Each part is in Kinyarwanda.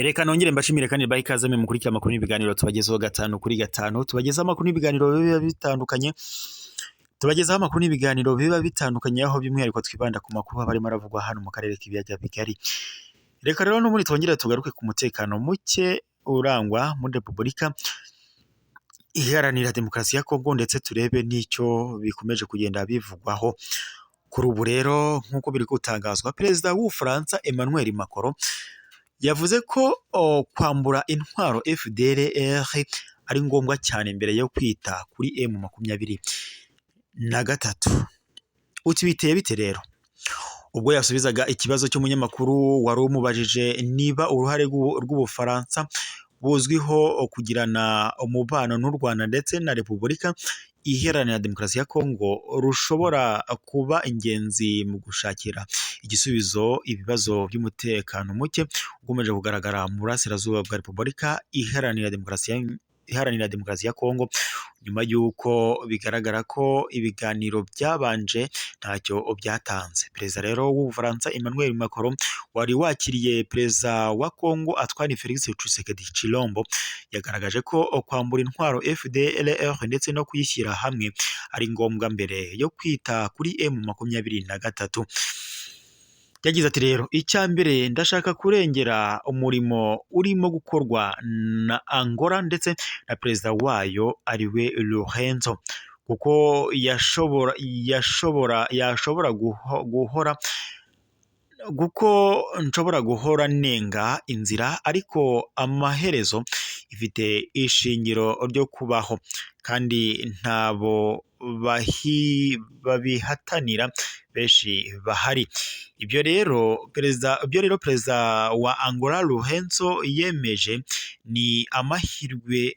Reka nongere mbashimire kandi baha ikaze mwe mukurikira amakuru n'ibiganiro tubagezaho gatanu kuri gatanu, tubagezaho amakuru n'ibiganiro biba bitandukanye, aho by'umwihariko twibanda ku makuru aba arimo aravugwa hano mu karere k'ibiyaga bigari. Reka rero n'ubundi twongere tugaruke ku mutekano muke urangwa muri Repubulika Iharanira Demokarasi ya Kongo, ndetse turebe n'icyo bikomeje kugenda bivugwaho. Kuri ubu rero nk'uko biri gutangazwa, Perezida w'Ubufaransa Emmanuel Macron yavuze ko kwambura intwaro FDLR ari ngombwa cyane mbere yo kwita kuri M23. Uti biteye bite rero? Ubwo yasubizaga ikibazo cy'umunyamakuru wari umubajije niba uruhare rw'Ubufaransa buzwiho kugirana umubano n'u Rwanda ndetse na Repubulika Iharanira Demokarasi ya Kongo rushobora kuba ingenzi mu gushakira igisubizo ibibazo by'umutekano muke ukomeje kugaragara mu burasirazuba bwa Repubulika Iharanira Demokarasi ya Kongo, nyuma y'uko bigaragara ko ibiganiro byabanje ntacyo byatanze. Perezida rero w'Ubufaransa Emmanuel Macron wari wakiriye Perezida wa Kongo Antoine Felix Tshisekedi Tshilombo yagaragaje ko kwambura intwaro FDLR ndetse no kuyishyira hamwe ari ngombwa mbere yo kwita kuri M23. Yagize ati rero, icya mbere ndashaka kurengera umurimo urimo gukorwa na Angola ndetse na perezida wayo ariwe Lorenzo, kuko nshobora guhora nenga inzira, ariko amaherezo ifite ishingiro ryo kubaho kandi ntabo babihatanira benshi bahari. Ibyo rero perezida wa Angola Lorenzo yemeje ni amahirwe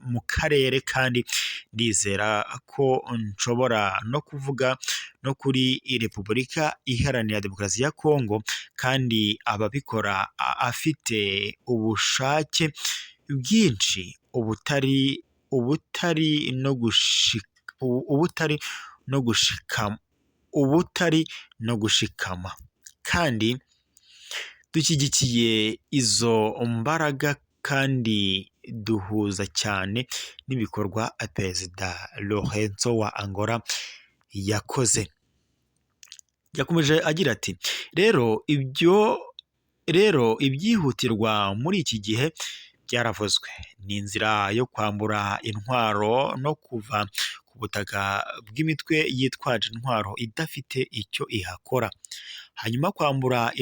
mu karere, kandi ndizera ko nshobora no kuvuga no kuri Repubulika Iharanira Demokarasi ya Kongo, kandi ababikora afite ubushake bwinshi ubutari no gushikama, kandi dushyigikiye izo mbaraga kandi duhuza cyane n'ibikorwa Perezida Lorenzo wa Angola yakoze. Yakomeje agira ati rero ibyihutirwa muri iki gihe byaravuzwe, ni inzira yo kwambura intwaro no kuva ku butaka bw'imitwe yitwaje intwaro idafite icyo ihakora, hanyuma kwambura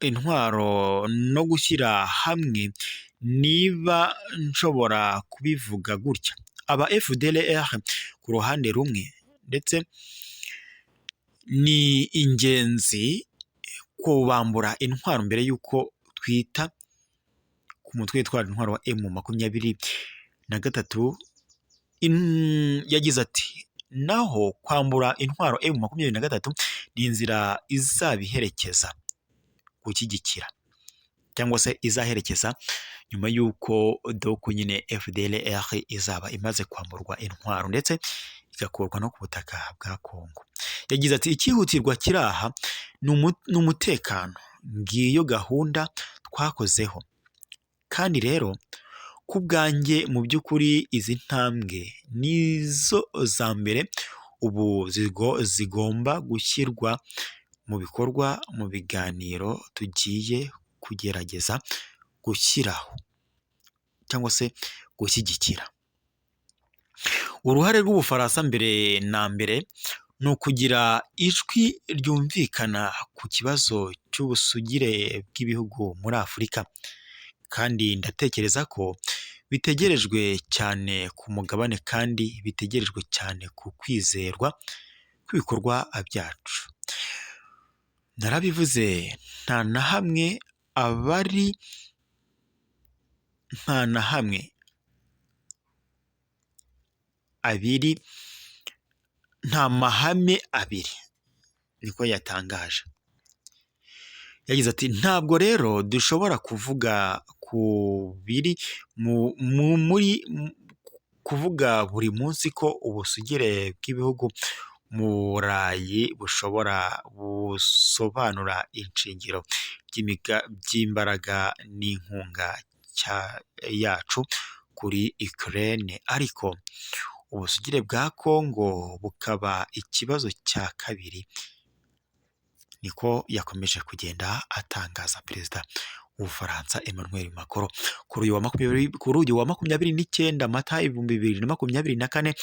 intwaro no gushyira hamwe. Niba nshobora kubivuga gutya, aba FDLR ku ruhande rumwe ndetse ni ingenzi kubambura intwaro mbere y'uko twita ku mutwe witwaje intwaro wa M23. Yagize ati naho kwambura intwaro M23 ni inzira izabiherekeza gushyigikira cyangwa se izaherekeza nyuma y'uko doko nyine FDLR izaba imaze kwamburwa intwaro ndetse igakurwa no ku butaka bwa Kongo. Yagize ati icyihutirwa kiri aha ni umutekano, ngiyo gahunda twakozeho, kandi rero ku bwanjye mu by'ukuri izi ntambwe nizo za mbere ubu zigomba gushyirwa mu bikorwa mu biganiro tugiye kugerageza gushyiraho cyangwa se gushyigikira. Uruhare rw'Ubufaransa mbere na mbere ni ukugira ijwi ryumvikana ku kibazo cy'ubusugire bw'ibihugu muri Afurika, kandi ndatekereza ko bitegerejwe cyane ku mugabane, kandi bitegerejwe cyane ku kwizerwa kw'ibikorwa byacu. Narabivuze, nta na hamwe nta mahame abiri, niko yatangaje. Yagize ati ntabwo rero dushobora kuvuga kuvuga buri munsi ko ubusugire bw'ibihugu Burayi busobanura inshingiro by'imbaraga n'inkunga yacu kuri Ukraine, ariko ubusugire bwa Kongo bukaba ikibazo cya kabiri, niko yakomeje kugenda atangaza Perezida w'Ubufaransa Emmanuel Macron kuri uyu wa 29 Mata 2024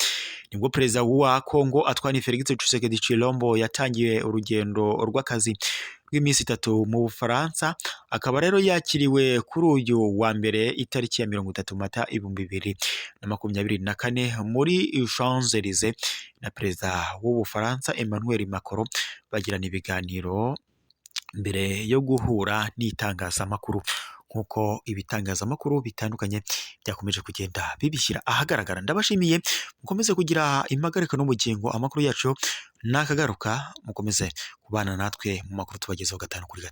nibwo Perezida wa Kongo Antoine Felix Tshisekedi Tshilombo yatangiye urugendo rw'akazi rw'iminsi 3 mu Bufaransa, akaba rero yakiriwe kuri uyu wa mbere itariki ya 30 Mata 2024 muri Champs-Élysées na Perezida w'Ubufaransa Emmanuel Macron bagirana ibiganiro mbere yo guhura n'itangazamakuru, nk'uko ibitangazamakuru bitandukanye byakomeje kugenda bibishyira ahagaragara. Ndabashimiye, mukomeze kugira impagarika n'ubugingo. Amakuru yacu nakagaruka, mukomeze kubana natwe mu makuru tubagezaho 5 kuri 5.